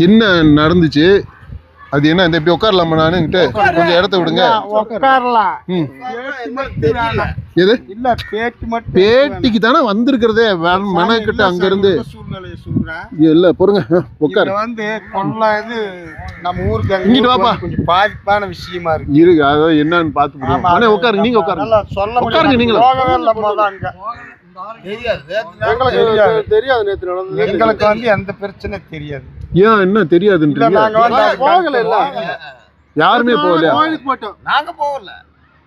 என்ன நடந்துச்சு? அது என்ன இந்த இப்படி உட்காரலாமா? நானுங்கிட்ட கொஞ்சம் இடத்த விடுங்க. உட்காரலாம். எது இல்ல பேட்டி மட்டும் பேட்டிக்கு தானே வந்திருக்கிறதே மெனக்கிட்ட அங்க இருந்து சூழ்நிலையை சொல்றேன். இல்ல பொறுங்க உட்காரு. வந்து கொள்ள இது நம்ம ஊருக்கு இங்கிட்டு வாப்பா. கொஞ்சம் பாதிப்பான விஷயமா இருக்கு. இருக்கு அதான் என்னன்னு பாத்து போடுவோம். ஆனா உட்காருங்க, நீங்க உட்காருங்க. சொல்ல உட்காருங்க நீங்க. போகவே இல்லை போது அங்க தெரியாது. நேத்து நடந்தது எங்களுக்கு வந்து எந்த பிரச்சனை தெரியாது. ஏன் என்ன தெரியாதுன்றீங்க? நாங்க வந்து போகல இல்ல, யாருமே போகலையா? கோயிலுக்கு போட்டோம். நாங்க போகல,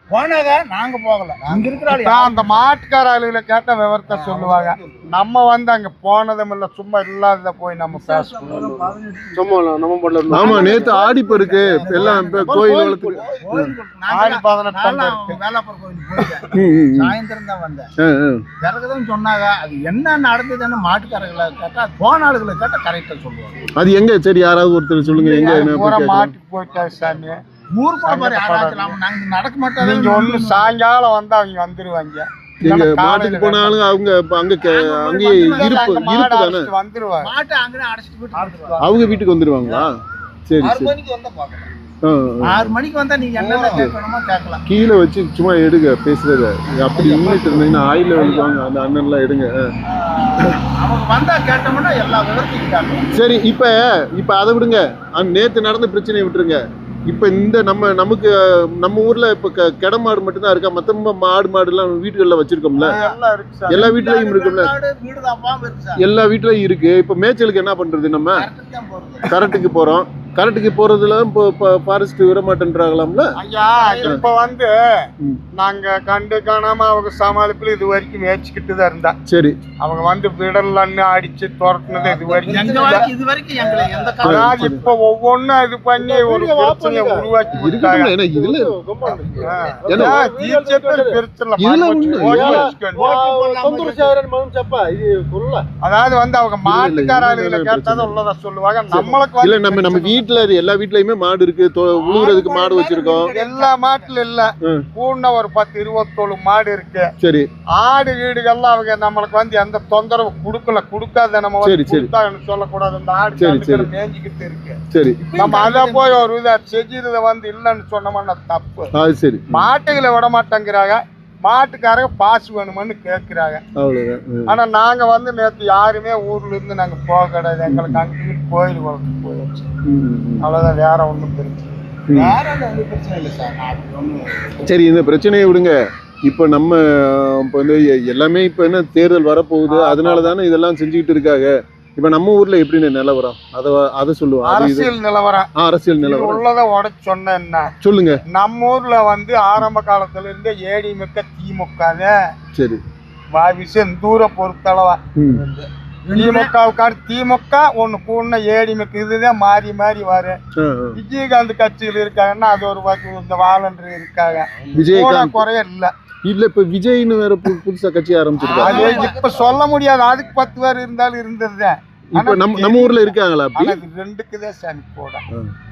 போனாங்க. நாங்க போகல. அங்க இருக்கிற அந்த மாட்டுக்கார ஆளுகளை கேட்ட விவரத்தை சொல்லுவாங்க. நம்ம வந்து அங்க போனதும் இல்ல, சும்மா இல்லாத போய் நம்ம பேசணும். ஆமா, நேத்து ஆடிப்பருக்கு எல்லாம் கோயில் வளர்த்துக்கு ஆடி 18 சாயந்தரம் தான் வந்தேன். பிறகுதான் சொன்னாங்க அது என்ன நடந்ததுன்னு. மாட்டுக்காரர்களை கேட்டா, போன ஆளுகளை கேட்டா கரெக்டா சொல்லுவாங்க. அது எங்க? சரி யாராவது ஒருத்தர் சொல்லுங்க. எங்க மாட்டுக்கு போயிட்டா சாமி நடக்க மாட்டாங்க. நீங்க ஒண்ணு சாயங்காலம் வந்து அவங்க வந்துருவாங்க. எங்க மாட்டுக்கு போனாலும் அவங்க அங்கேயே இருப்பு தானே வந்துருவாங்க. அவங்க வீட்டுக்கு வந்துருவாங்களா? சரி சரி. 6 மணிக்கு வந்தா நீங்க என்ன கேட்கணுமோ கேட்கலாம். கீழே வச்சு சும்மா எடுங்க பேசுறத. அப்படி நின்றுட்டு இருந்தீங்கன்னா ஆயில வலிக்குவாங்க. அந்த அண்ணன் எல்லாம் எடுங்க. அவங்க வந்தா கேட்டோம்னா எல்லா விவரத்தையும் கேட்கலாம். சரி, இப்ப அதை விடுங்க. நேத்து நடந்த பிரச்சனையை விட்டுருங்க. இப்ப இந்த நம்ம ஊர்ல இப்ப கெடை மாடு மட்டும்தான் இருக்கா? மத்த மாடு எல்லாம் வீட்டுகள்ல வச்சிருக்கோம்ல? எல்லா வீட்லயும் இருக்கும்ல? எல்லா வீட்லயும் இருக்கு. இப்ப மேய்ச்சலுக்கு என்ன பண்றது? நம்ம கரெக்டுக்கு போறோம். கரெக்டுக்கு போறதுல ஃபாரஸ்ட் விட மாட்டேன்றாங்களாம்ல? ஐயா, இப்ப வந்து நாங்க கண்டு காணாம அவங்க சமாளிப்புல இது வரைக்கும் மேய்ச்சிக்கிட்டு தான் இருந்தா. சரி, அவங்க வந்து விடலன்னு அடிச்சு துரத்துனது இது வரைக்கும். இப்ப ஒவ்வொன்னும் இது பண்ணி ஒரு பிரச்சனையை உருவாக்கி இருக்காங்க. அதாவது வந்து அவங்க மாட்டுக்காரர்களை கேட்டாதான் உள்ளதா சொல்லுவாங்க. நம்மளுக்கு இல்ல, நம்ம வீட்டுல எல்லா வீட்லயுமே மாடு இருக்கு. உழுவுறதுக்கு மாடு வச்சிருக்கோம். எல்லா மாட்டுல இல்ல, கூண்ட ஒரு 10-27 மாடு இருக்கு. சரி, ஆடு வீடுகள்லாம் அவங்க நம்மளுக்கு வந்து எந்த தொந்தரவு கொடுக்காத. நம்ம சொல்லக்கூடாது. அந்த ஆடு மேய்ஞ்சிக்கிட்டு இருக்கு. சரி, நம்ம அத போய் ஒரு இதை செஞ்சது வந்து இல்லைன்னு சொன்னோம்னா தப்பு. சரி, மாட்டுகளை விட மாட்டேங்கிறாங்க. மாட்டுக்காரங்க பாசு வேணும்னு கேட்கிறாங்க. ஆனா நாங்க வந்து நேற்று யாருமே ஊர்ல இருந்து நாங்க போக கிடையாது. எங்களுக்கு அங்கே கோயில் குளத்துக்கு போயாச்சு. அவ்வளவுதான், வேற ஒண்ணும் பிரச்சனை இல்லை சார். சரி, இந்த பிரச்சனையை விடுங்க. இப்ப நம்ம வந்து எல்லாமே இப்ப என்ன தேர்தல் வரப்போகுது, அதனாலதானே இதெல்லாம் செஞ்சுக்கிட்டு இருக்காங்க. இப்ப நம்ம ஊர்ல எப்படின்னு நிலவரம் அதை சொல்லுவோம். அரசியல் நிலவரம். அரசியல் நிலவரம் உள்ளத உடச்சு சொன்ன என்ன சொல்லுங்க. நம்ம ஊர்ல வந்து ஆரம்ப காலத்துல இருந்து ஏடிஎம்கே திமுக. சரி, விஷயம் தூர பொறுத்தளவா திமுக ஒண்ணு கூண்ண ஏடிஎம்கே இதுதான் மாறி மாறி வரும். விஜயகாந்த் கட்சியில் இருக்காங்கன்னா அது ஒரு இந்த வாலண்டர் இருக்காங்க. விஜயகாந்த் குறைய இல்ல. இப்ப விஜய்னு வேற புதுசா கட்சி ஆரம்பிச்சிருக்காங்க. இப்ப சொல்ல முடியாது. அதுக்கு 10 பேர் இருந்தாலும் இருந்தது. இப்ப நம்ம ஊர்ல இருக்காங்களா? ரெண்டுக்குதான் சாமி கூட.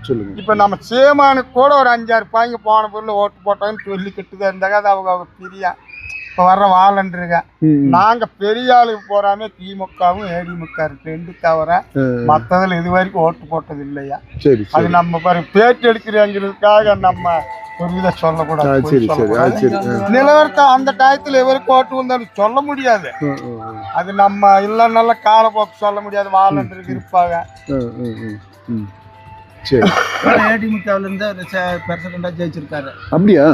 சொல்லுங்க. இப்ப நம்ம சேமானுக்கு கூட ஒரு 5-6 பாய்ங்க போன பொருள் ஓட்டு போட்டாங்கன்னு சொல்லிக்கிட்டுதான் இருந்தாங்க. அது அவங்க பிரியா இப்ப வர்ற வாலண்டருங்க. நாங்க பெரிய ஆளுக்கு போறாமே திமுகவும் ஏடிஎம்கே இருக்கு. 2 தவிர மத்ததுல இது வரைக்கும் ஓட்டு போட்டது இல்லையா? அது நம்ம பாருங்க பேட்டி எடுக்கிறவங்களுக்காக நம்ம ஒரு இதை சொல்லக்கூடாது. நிலவரத்தை அந்த டயத்துல எவருக்கு ஓட்டு வந்தாலும் சொல்ல முடியாது. அது நம்ம இல்ல நல்ல காலப்போக்கு சொல்ல முடியாது. வாலண்டருக்கு இருப்பாங்க. ஏடிஎம்கேல இருந்து பிரசிடண்டா ஜெயிச்சிருக்காரு. அப்படியா?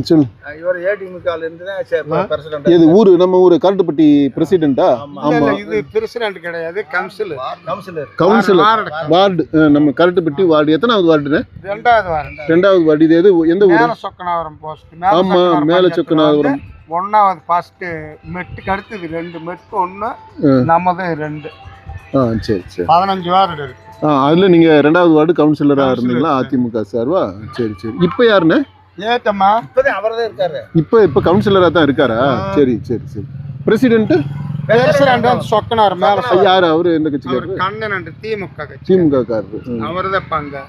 சொல்லு. இவர் ஏடிஎம்கேல இருந்து தான் பிரசிடண்ட். இது ஊரு நம்ம ஊரு கரட்டுப்பட்டி பிரசிடண்டா? ஆமா, இது பிரசிடண்ட் கிடையாது, கவுன்சிலர் வார்டு. நம்ம கரட்டுப்பட்டி வார்டு எத்தனாவது வார்டுன்னு? 2வது வார்டு. இது எந்த ஊரு? மேல சொக்கனாவரம் போஸ்ட். ஆமா, மேல சொக்கனாவரம் 1வது ஃபர்ஸ்ட் மெட்டுக்கு அடுத்தது 2 மெட்டு 1 நம்மது 2. சரி சரி, 15 வார்டு இருக்கு. அதுல நீங்க 2வது வார்டு கவுன்சிலரா இருந்தீங்களா? அதிமுக சார்வா? சரி சரி. இப்ப யாருன்னு? ஏத்தம்மா இப்பதான் அவர்தான் இருக்காரு. இப்ப கவுன்சிலரா தான் இருக்காரா? சரி சரி சரி. பிரசிடென்ட் சொக்கனார் மேல யாரு? அவரு எந்த கட்சிக்காரரு? கண்ணன் திமுக கட்சி. திமுக காரரு. அவர்தான் பங்க.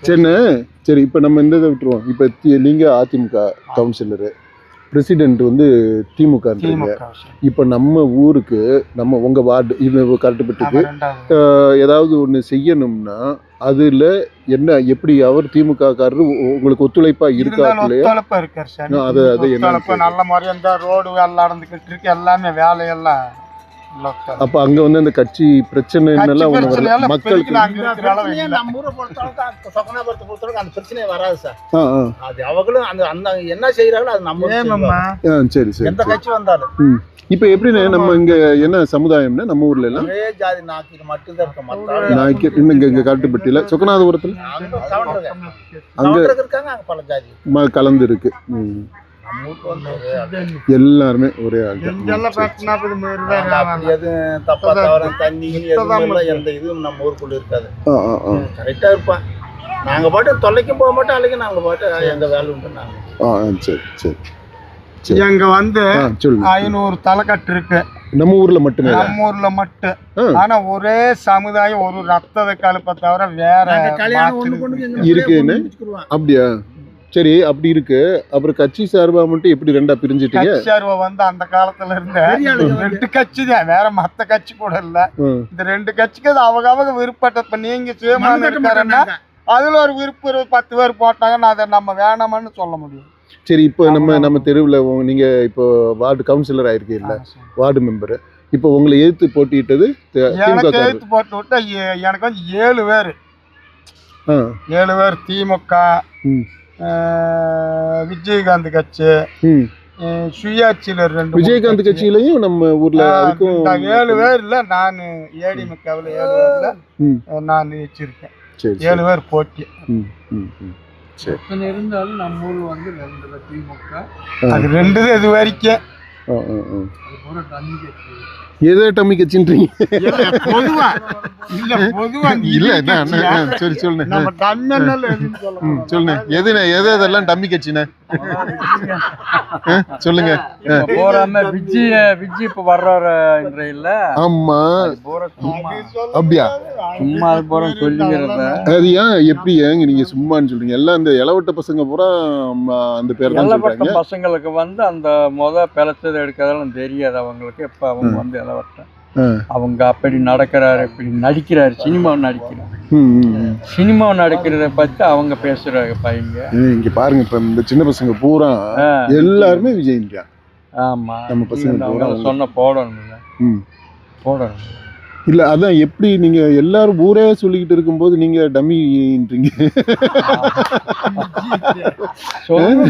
சரிண்ணே. சரி, இப்ப நம்ம இந்த இதை விட்டுருவோம். இப்ப நீங்க அதிமுக கவுன்சிலரு, பிரசிடென்ட் வந்து திமுகன்றீங்க. இப்போ நம்ம ஊருக்கு நம்ம உங்க வார்டு இது கரெக்டுபட்டுக்கு ஏதாவது ஒன்று செய்யணும்னா அதுல என்ன எப்படி அவர் திமுக காரரு உங்களுக்கு ஒத்துழைப்பா இருக்கா இல்லையா? நல்ல முறையா இந்த ரோடு வேலை நடந்துகிட்டு இருக்கு, எல்லாமே வேலையெல்லாம். அப்ப அங்க வந்து அந்த கட்சி பிரச்சனை மக்களுக்கு நம்ம ஊரை பொறுத்தளவுக்கு சொக்கனாபுரத்தை பொறுத்தளவுக்கு அந்த பிரச்சனையே வராது சார். அது அவங்களும் அந்த அந்த என்ன செய்யறாங்களோ அது நம்ம சரி சரி எந்த கட்சி வந்தாலும். இப்ப எப்படின்னு நம்ம இங்க என்ன சமுதாயம்னா நம்ம ஊர்ல எல்லாம் ஒரே ஜாதி நாக்கீர் மட்டும்தான் இருக்க. நாய்க்கர் இங்க கரெக்டுபட்டியில சொக்கநாதபுரத்துல அங்க இருக்காங்க, அங்க பல ஜாதி கலந்து இருக்கு. எல்லாருமே ஒரே ஆள். தப்பா தவற தண்ணி எந்த இதுவும் நம்ம ஊருக்குள்ள இருக்காது. கரெக்டா இருப்பான். நாங்க பாட்டு தொலைக்கும் போக மாட்டோம், அன்னைக்கு நாங்க பாட்டு எங்க வேலை உண்டு. சரி சரி. எங்க வந்து 500 தலைக்கட்டு இருக்கு நம்ம ஊர்ல மட்டுமே. நம்ம ஊர்ல மட்டும். ஆனா ஒரே சமுதாயம் ஒரு ரத்தத்தை கலப்ப தவிர வேற இருக்குன்னு. அப்படியா? சரி, அப்படி இருக்கு. அப்புறம் கட்சி சார்பா மட்டும் எப்படி ரெண்டா பிரிஞ்சிட்டீங்க? கட்சி சார்பா வந்து அந்த காலத்துல இருந்த 2 கட்சி தான், வேற மத்த கட்சி கூட இல்ல. இந்த 2 கட்சிக்கு அது அவங்க விருப்பத்தை. இப்ப நீங்க சுயமான இருக்காருன்னா அதுல ஒரு விருப்பம் 10 பேர் போட்டாங்கன்னா அதை நம்ம வேணாமன்னு சொல்ல முடியும். சரி, இப்போ நம்ம தெருவில் நீங்க இப்போ வார்டு கவுன்சிலர் ஆயிருக்கீங்கல்ல, வார்டு மெம்பர். இப்போ உங்களை எதிர்த்து போட்டிட்டது எனக்கு எதிர்த்து போட்டு விட்டா எனக்கு வந்து 7 பேர். 7 பேர் திமுக, விஜயகாந்த் கட்சி, சுயாட்சியில 2. விஜயகாந்த் கட்சியிலையும் நம்ம ஊர்ல 7 பேர் இல்ல. நான் ஏடிஎம்கேல 7 பேர்ல நான் வச்சிருக்கேன். 7 பேர் போட்டி. இருந்தாலும் நம்ம ஊர்ல வந்து 2 திமுக, அது 2 இது வரைக்கும். ஏதோ டம்மி கட்சின்றீங்க? பொதுவா இல்ல, பொதுவா இல்ல. சரி சொல்லுங்க. நம்ம டம்மன்னல சொல்லுங்க. எது அதெல்லாம் டம்மி கட்சினே சொல்லுங்க. போறாம விஜி இப்ப வர்றாரு இல்ல? ஆமா. அப்படியா? சும்மா போறோம் சொல்லிக்கிறத. அது ஏன் எப்படி ஏங்க நீங்க சும்மான்னு சொல்றீங்க? எல்லாம் இந்த இளவட்ட பசங்க பூரா அந்த பேர் தான் சொல்றாங்க. பசங்களுக்கு வந்து அந்த பிழைச்சதை எடுக்கிறதெல்லாம் தெரியாது அவங்களுக்கு. எப்ப அவங்க வந்து இளவட்டம் அவங்க அப்படி நடக்கிறாரு, இப்படி நடிக்கிறாரு, சினிமாவை நடிக்கிறத பத்தி அவங்க பேசுறாங்க பையங்க. இங்க பாருங்க, இப்ப இந்த சின்ன பசங்க பூரா எல்லாருமே விஜய். ஆமா, நம்ம பசங்க சொன்ன போடணும். இல்ல, அதான் எப்படி நீங்க எல்லாரும் ஊரே சொல்லிக்கிட்டு இருக்கும்போது நீங்க டம்மின்றீங்க?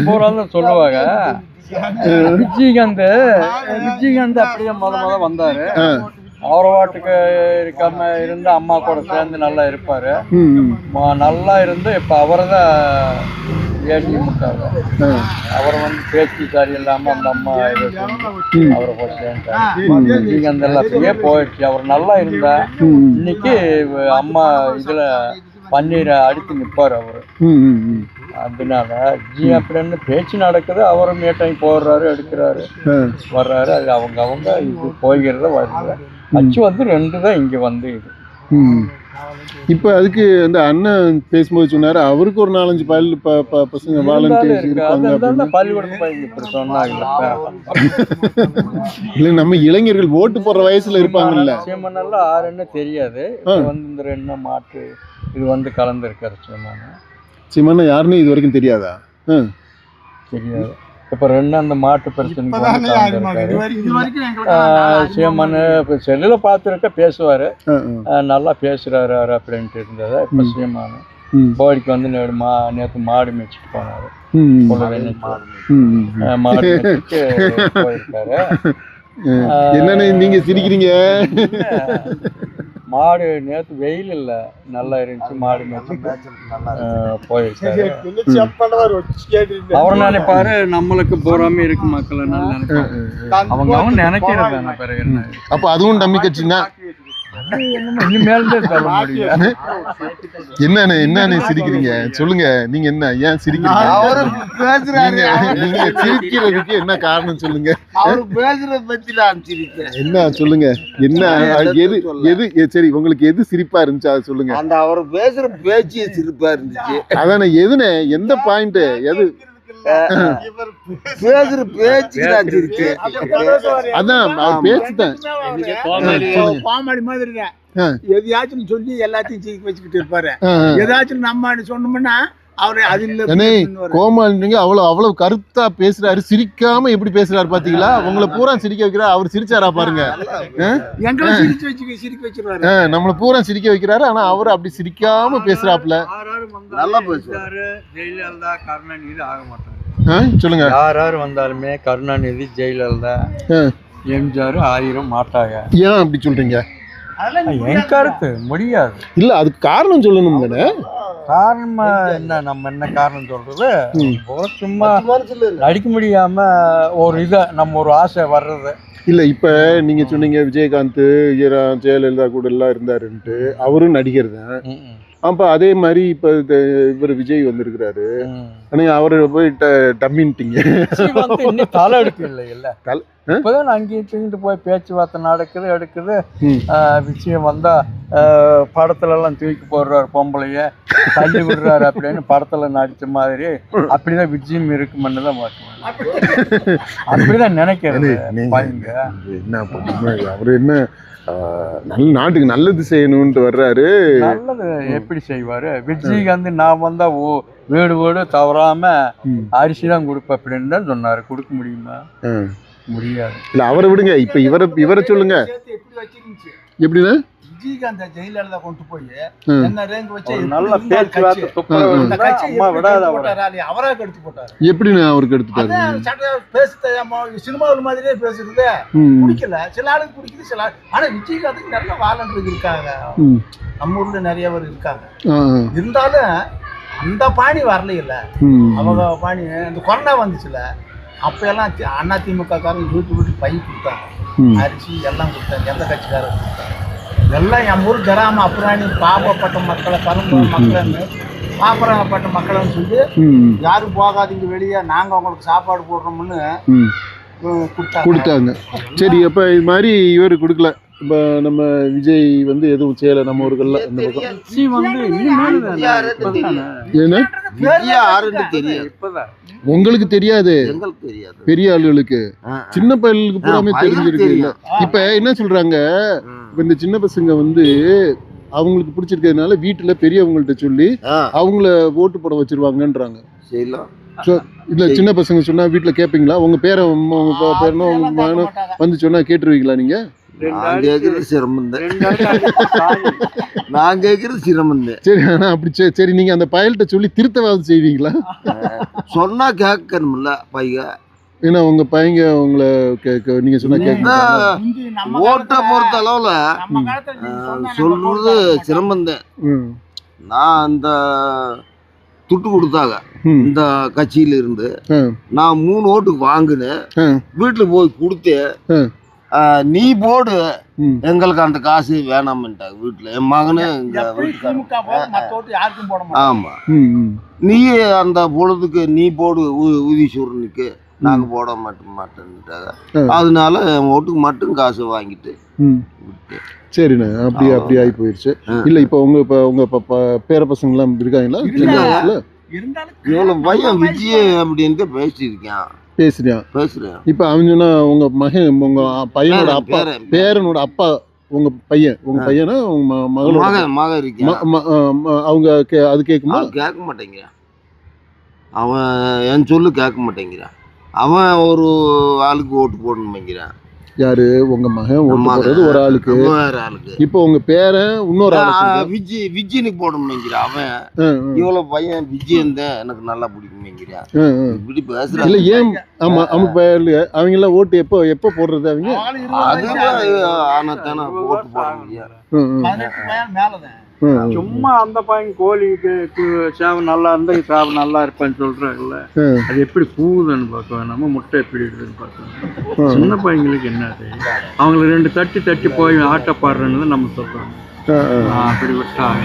போறான்னு சொல்லுவாங்க. விஜயகாந்த் அப்படியே முத வந்தாரு. அவர் வாட்டுக்கு இருக்காம இருந்து அம்மா கூட சேர்ந்து நல்லா இருப்பாரு. நல்லா இருந்து இப்ப அவர்தான் ஏடிஎம்காக. அவர் வந்து பேச்சு சரியில்லாம அந்த அம்மா அவரை போய் சேர்ந்தாரு. விஜயகாந்த் எல்லாம் அப்படியே போயிடுச்சு. அவர் நல்லா இருந்தா இன்னைக்கு அம்மா இதுல பன்னீரை அடித்து நிற்பார் அவரு. அதனால அப்படின்னு பேச்சு நடக்குது. அவரும் மேட்டையும் போடுறாரு, எடுக்கிறாரு, வர்றாரு. அது அவங்க இது போய்கிறத வருது. அச்சு வந்து 2 தான் இங்க வந்து இது. இப்ப அதுக்கு அந்த அண்ணன் பேசும்போது சொன்னாரு அவருக்கு ஒரு 4-5 பசங்க வாலண்டியர்ஸ் இருப்பாங்க. பள்ளிக்கூடத்து பையன் இப்படி சொன்னாங்க. இல்ல, நம்ம இளைஞர்கள் ஓட்டு போடுற வயசுல இருப்பாங்கல்ல. சீமனெல்லாம் 6 தெரியாது. இப்ப வந்து இந்த 2 மாட்டு இது வந்து கலந்துருக்காரு. சீமன்னா யாருன்னு இது வரைக்கும் தெரியாதா? தெரியாது. இப்ப 2 அந்த மாட்டு பிரச்சனைக்கு சீமன்னு செல்லுல பார்த்துருக்க பேசுவாரு, நல்லா பேசுறாரு அப்படின்ட்டு இருந்தது. இப்ப சீமானு போடிக்கு வந்து நேற்று மாடு மேய்ச்சிட்டு போனாரு. மாடு மேய்ச்சிட்டு போயிருக்காரு. என்னன்னு நீங்க சிரிக்கிறீங்க? மாடு நேற்று வெயில் இல்ல, நல்லா இருந்துச்சு. மாடு மேய்ச்சி போயிருக்காரு. அவர் நினைப்பாரு நம்மளுக்கு போறாம இருக்கு மக்கள் நினைப்பாரு. அவங்க நினைக்கிறது பிறகு என்ன? அப்ப அதுவும் டம்மி கட்சின்னா என்ன சிரிக்கிறீங்க? சொல்லுங்க, நீங்க என்ன ஏன் சிரிக்கிறீங்க? நீங்க சிரிக்கிறதுக்கு என்ன காரணம் சொல்லுங்க. என்ன சொல்லுங்க, என்ன எது சரி உங்களுக்கு எது சிரிப்பா இருந்துச்சு அதை சொல்லுங்க. அந்த அவர் பேசுற பேச்சு சிரிப்பா இருந்துச்சு. அதானே, எதுனே எந்த பாயிண்ட் எது இவர் பேசுற பேச்சுக்கு தான் சிரிச்சு. அதான் அவர் பேச்சுதான். பாமாடி மாதிரி தான். எதையாச்சும் சொல்லி எல்லாத்தையும் சிரிக்க வச்சுக்கிட்டு இருப்பாரு. ஆ, ஆ. ஏதாச்சும் நம்ம சொன்னோம்னா அவரு அது இல்ல அண்ணே, கோமாளிங்க அவ்வளவு கருத்தா பேசுறாரு, சிரிக்காம எப்படி பேசுறாரு பாத்தீங்களா? உங்களை பூரா சிரிக்க வைக்கிறாரு, அவர் சிரிச்சாரா பாருங்க. எங்களை சிரிக்க வச்சிருவாரு. நம்மள பூரா சிரிக்க வைக்கிறாரு, ஆனா அவர் அப்படி சிரிக்காம பேசுறாப்ல. நல்லா பேசுவாரு. ஜெயலலிதா கருணாநிதி ஆக மாட்டாங்க. சொல்லுங்க. யார் வந்தாலுமே கருணாநிதி ஜெயலலிதா எம்ஜிஆர் ஆயிரம் மாட்டாங்க. ஏன் அப்படி சொல்றீங்க? என் கருத்து முடியாது. இல்ல, அதுக்கு காரணம் சொல்லணும் தானே. காரணம் என்ன, நம்ம என்ன காரணம் சொல்றது? சும்மா நடிக்க முடியாம ஒரு இதை நம்ம ஒரு ஆசை வர்றது. இல்ல, இப்ப நீங்க சொன்னீங்க விஜயகாந்த் ஜெயலலிதா கூட எல்லாம் இருந்தாருன்ட்டு. அவரும் நடிகர் தான். அப்ப அதே மாதிரி இப்ப இவர் விஜய் வந்திருக்கிறாரு. அவரை போய் டம்மின்ட்டீங்க. இன்னும் தலை எடுக்க இல்லைல்ல. இப்பதான் அங்கேயும் தூக்கிட்டு போய் பேச்சுவார்த்தை நடக்குது எடுக்குது. விஷயம் வந்தா படத்துல எல்லாம் தூக்கி போடுறாரு, பொம்பளைய தள்ளி விடுறாரு அப்படின்னு படத்துல நடிச்ச மாதிரி. அப்படிதான் விஜயம் இருக்குமென்னு தான் அப்படிதான் நினைக்கிறது. என்ன பண்ணுங்க, அவரு என்ன நாட்டுக்கு நல்லது செய்யணும்னு வர்றாரு. நல்லது எப்படி செய்வாரு? விஜயகாந்த் நான் வந்தா வீடு வீடு தவறாம அரிசி தான் கொடுப்பேன் அப்படின்னு தான் சொன்னாரு. கொடுக்க முடியுமா? முடியாது. இல்ல, அவரை விடுங்க. இப்ப இவரை சொல்லுங்க. எப்படின்னா விஜயகாந்த் ஜெயலலிதா கொண்டு போய் என்ன ரேங்க் வச்சு நல்ல பேச்சுவார்த்தை அவரா எடுத்து போட்டாரு. எப்படின்னு அவருக்கு எடுத்துட்டாரு? சினிமாவில் மாதிரியே பேசுறது பிடிக்கல. சில ஆளுக்கு பிடிக்குது, சில ஆளு. ஆனா விஜயகாந்துக்கு நல்ல வாலண்டர் இருக்காங்க. நம்ம ஊர்ல நிறைய பேர் இருக்காங்க. இருந்தாலும் அந்த பாணி வரல. இல்ல அவங்க பாணி இந்த கொரோனா வந்துச்சுல, அப்ப எல்லாம் அதிமுக காரங்க வீட்டு பை கொடுத்தாங்க, அரிசி எல்லாம் கொடுத்தாங்க. எந்த கட்சிக்காரங்க எல்லாம் என் ஊர் கிராம அப்புறாணி பாவப்பட்ட மக்களை, கரும்பு மக்கள்னு பாப்பப்பட்ட மக்கள்னு சொல்லி யாரும் போகாதீங்க வெளியே, நாங்க அவங்களுக்கு சாப்பாடு போடுறோம்னு கொடுத்தாங்க. சரி, அப்ப இது மாதிரி இவரு கொடுக்கல. இப்ப நம்ம விஜய் வந்து எதுவும் செய்யல நம்ம ஊர்கள்ல. இந்த பக்கம் உங்களுக்கு தெரியாது, பெரிய ஆளுகளுக்கு, சின்ன பையலுக்கு பூராமே தெரிஞ்சிருக்கு. இல்ல, இப்ப என்ன சொல்றாங்க, இந்த சின்ன பசங்க வந்து அவங்களுக்கு பிடிச்சிருக்கிறதுனால வீட்டுல பெரியவங்கள்ட்ட சொல்லி அவங்கள ஓட்டு போட வச்சிருவாங்கன்றாங்க. இல்ல, சின்ன பசங்க சொன்னா வீட்டுல கேப்பீங்களா? உங்க பேரன் உங்க பேரனும் உங்க மகனும் வந்து சொன்னா கேட்டுருவீங்களா? நீங்க நான் கேட்கறது சிரமம் நான் கேட்கறது சிரமம். சரி, ஆனா அப்படி சரி, நீங்க அந்த பயல்கிட்ட சொல்லி திருத்தவாது செய்வீங்களா? சொன்னா கேட்கணும்ல பைய. ஏன்னா உங்க பையங்க உங்களை நீங்க சொன்னா கேட்க. ஓட்டை பொறுத்த அளவுல சொல்றது சிரமந்தேன். நான் அந்த துட்டு கொடுத்தாங்க இந்த கட்சியில இருந்து. நான் 3 ஓட்டுக்கு வாங்கினேன். வீட்டுல போய் கொடுத்தேன். நீ போடு, எங்களுக்கு அந்த காசு வேணாமட்டாங்க வீட்டுல. என் மகனு ஆமா, நீ அந்த பொழுதுக்கு நீ போடு உதீஸ்வரனுக்கு, நாங்க போட மாட்டேன்ட்டாங்க. அதனால என் ஓட்டுக்கு மட்டும் காசு வாங்கிட்டு விட்டேன். சரிண்ணே, அப்படி ஆகி போயிடுச்சு. இல்ல, இப்ப உங்க பேர பசங்க எல்லாம் இருக்காங்களா? இவ்வளவு பையன் விஜய் அப்படின்ட்டு பேசியிருக்கேன். பேசுறேன். இப்ப அவன் சொன்னா உங்க மகன், உங்க பையனோட அப்பா, பேரனோட அப்பா, உங்க பையனா உங்க மகன் இருக்கேன். அவங்க அது கேட்குமா? கேட்க மாட்டேங்கிறான். அவன் என் சொல்லு கேட்க மாட்டேங்கிறான். அவன் ஒரு ஆளுக்கு ஓட்டு போடணுங்கிறான். யாரு? உங்க மகன் ஓட்டு போடுறது ஒரு ஆளுக்கு, வேற ஆளுக்கு. இப்போ உங்க பேரன் இன்னொரு ஆளுக்கு விஜயனுக்கு போடணும்ங்கிறான். அவன் இவ்வளவு பையன் விஜயன் தான் எனக்கு நல்லா பிடிக்கும்ங்கிறான். இப்படி பேசுறான். இல்ல, ஏன்? ஆமா, அவங்க எல்லாம் ஓட்டு எப்ப போடுறது? அவங்க அது ஆனாத்தானே ஓட்டு போட முடியாது. சும்மா அந்த பையன் கோழிக்கு சேவை நல்லா இருந்தா சேவை நல்லா இருப்பான்னு சொல்றாங்கல்ல, அது எப்படி பூவுதுன்னு பார்க்கலாம். நம்ம முட்டை எப்படி இருக்குதுன்னு பார்க்கலாம். சின்ன பையங்களுக்கு என்ன அவங்களை 2 தட்டி போய் ஆட்ட பாடுறேன்னு நம்ம சொல்றோம். அப்படி விட்டாங்க.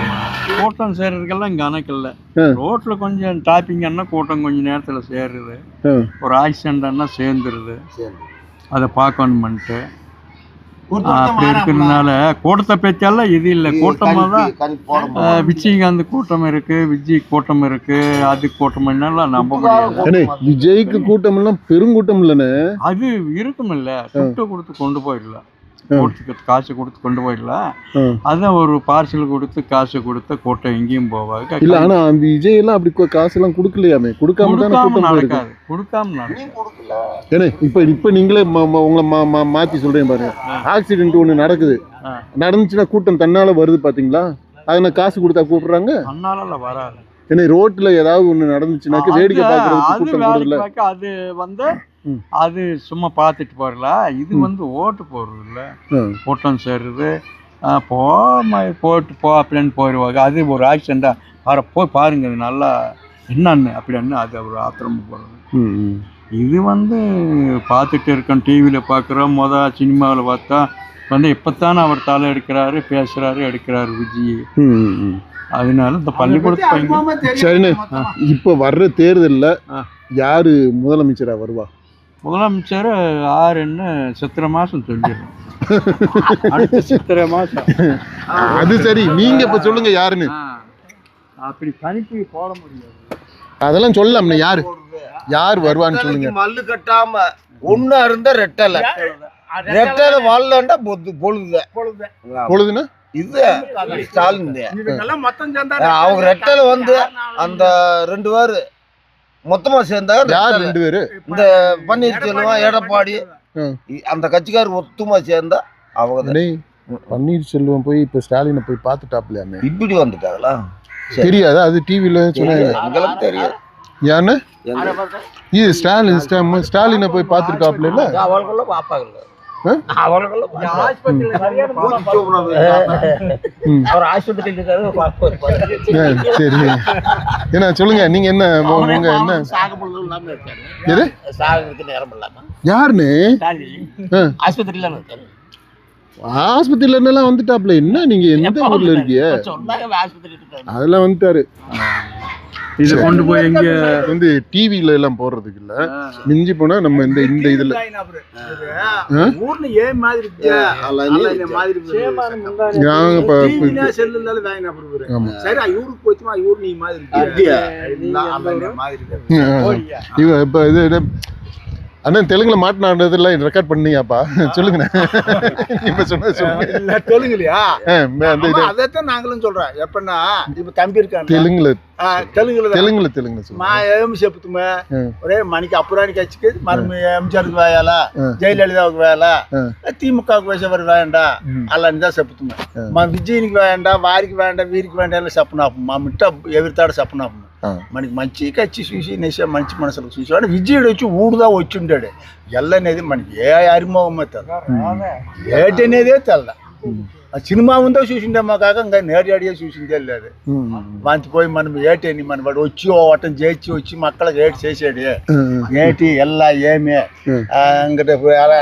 கூட்டம் சேர்றதுக்கெல்லாம் இங்க அணைக்கல. ரோட்ல கொஞ்சம் டாப்பிங்கன்னா கூட்டம் கொஞ்சம் நேரத்துல சேருது. ஒரு ஆக்சிடென்ட்னா சேர்ந்துருது. அதை பார்க்கணும்ட்டு அப்படி இருக்கிறதுனால கூட்டத்தை பேச்சால இது இல்லை, கூட்டமாக தான் விஜயகாந்த் கூட்டம் இருக்கு, விஜய் கூட்டம் இருக்கு, அது கூட்டம் என்னெல்லாம் நம்ப முடியாது. விஜய்க்கு கூட்டம் எல்லாம் பெருங்கூட்டம் இல்லைன்னு அது இருக்கும் இல்ல, துட்டு கொடுத்து கொண்டு போயிடலாம், காசு கொடுத்து கொண்டு போயிடலாம். அதான் ஒரு பார்சல் கொடுத்து காசு கொடுத்த கூட்டம் எங்கேயும் போவாங்க இல்ல. ஆனா அந்த விஜய் எல்லாம் அப்படி காசு எல்லாம் கொடுக்கலையாமே, கொடுக்காம நடக்காது, கொடுக்காம நடக்காது. இப்ப நீங்களே உங்களை மாத்தி சொல்றேன் பாருங்க. ஆக்சிடென்ட் ஒண்ணு நடக்குது, நடந்துச்சுன்னா கூட்டம் தன்னால வருது பாத்தீங்களா? அதனால காசு கொடுத்தா கூப்பிடுறாங்க, தன்னால வராது. ஏன்னா ரோட்ல ஏதாவது ஒண்ணு நடந்துச்சுனாக்க வேடிக்கை பாக்குறதுக்கு கூட்டம் கூடுதல. அது வந்து அது சும்மா பார்த்துட்டு போறலாம், இது வந்து ஓட்டு போடுறது இல்ல, கூட்டம் சேருது, போட்டு போ அப்படின்னு போயிடுவாங்க. அது ஒரு ஆக்சிடென்டா போய் பாருங்க, அது நல்லா என்னன்னு அப்படின்னு அது ஒரு ஆத்திரமா போடுறது. இது வந்து பார்த்துட்டு இருக்கோம், டிவியில் பார்க்குறோம். சினிமாவில் பார்த்தா வந்து இப்போத்தானே அவர் தலை எடுக்கிறாரு, பேசுறாரு, எடுக்கிறாரு விஜய். அதனால இந்த பள்ளிக்கூடத்து சரிண்ணே. இப்போ வர்ற தேர்தலில் யாரு முதலமைச்சரா வருவா? முதலமைச்சர் யாருன்னு சித்திரை மாதம் சொல்லிடுறோம். அடுத்த சித்திரை மாதம். அது சரி, நீங்க இப்ப சொல்லுங்க யாருன்னு. அப்படி கணிப்பு போட முடியாது, அதெல்லாம் சொல்லலாம்ண்ணே. யார் வருவான்னு சொல்லுங்க. மல்லு கட்டாம ஒண்ணா இருந்தா ரெட்டலை, ரெட்டலை வரலண்டா பொழுதுன்னா இது ஸ்டாலின். அவங்க ரெட்டலை வந்து அந்த 2 பேரு மொத்தமா சேர்ந்தாங்க. யார் 2 பேரு? இந்த பன்னீர்செல்வம், எடப்பாடி, அந்த கட்சிக்காரர் ஒத்துமா சேர்ந்தா அவங்க. பன்னீர்செல்வம் போய் இப்ப ஸ்டாலினை போய் பார்த்துட்டாப்லையாமே, இப்படி வந்துட்டாங்களா? தெரியாதா? அது டிவில சொன்னாங்க, எங்களுக்கு தெரியாது. யாருன்னு? இது ஸ்டாலினை போய் பார்த்துருக்காப்ல. அவர்களும் பாப்பாங்கல்ல, சரி. என்ன சொல்லுங்க, நீங்க என்ன யாருன்னு ஆஸ்பத்திரியில இருந்தெல்லாம் வந்துட்டாப்ல? என்ன நீங்க எந்த ஊர்ல இருக்கீங்க? அதெல்லாம் வந்துட்டாரு. இதை கொண்டு போய் எங்க வந்து டிவில எல்லாம் போடுறதுக்கு இல்ல, மிஞ்சி போனா நம்ம இந்த இதுல அண்ணா தெலுங்குல மாட்டினாடுறதுலாம் ரெக்கார்ட் பண்ணியாப்பா? சொல்லுங்க. இப்ப சொன்ன தெலுங்குலையா? அதைத்தான் நாங்களும் சொல்றோம். எப்பன்னா இப்ப தம்பி இருக்காங்க தெலுங்குல మా ఏం చెప్తుమే ఒరే మనకి అప్పుడానికి వచ్చి మనం ఎంజీఆర్కి వేయాలా, జయలలితకి వేయాలా, తిముక్కకు వేసేవారు వేయండా, అలాంటిదా చెప్తుమే. మా విజయనికి వేయండా, వారికి వేయండా, వీరికి వేయండా చెప్పనాపు. మా మిట్ట ఎవరితాడు చెప్పనాపు. మనకి మంచి కచ్చి చూసి నేసే మంచి మనసులకు చూసేవాడు. విజయుడు వచ్చి ఊడుదా వచ్చి ఉండాడు. ఎల్లనేది మనకి ఏ అరిమోహం ఏటి అనేదే తెల్ల. సినిమా ఉందో చూసిండేమో కాక ఇంకా నేరడిగా చూసిందే లేదు. వాంతి పోయి మనం ఏటని మన వాడు వచ్చి ఓటం చేర్చి వచ్చి మక్కలకు ఏటి చేసాడు ఏటి ఎల్లా ఏమి ఇంకటి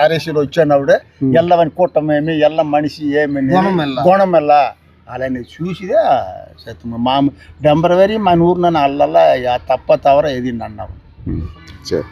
అరేసులు వచ్చానప్పుడు ఎల్లవని కూటమేమి ఎల్ల మనిషి ఏమి గుణమెల్ల అలానే చూసిదే సత్యం. మా డెంబరవరి మన ఊరు నన్ను అల్లల్లా తప్ప తవర ఏది అన్నావు. సరే.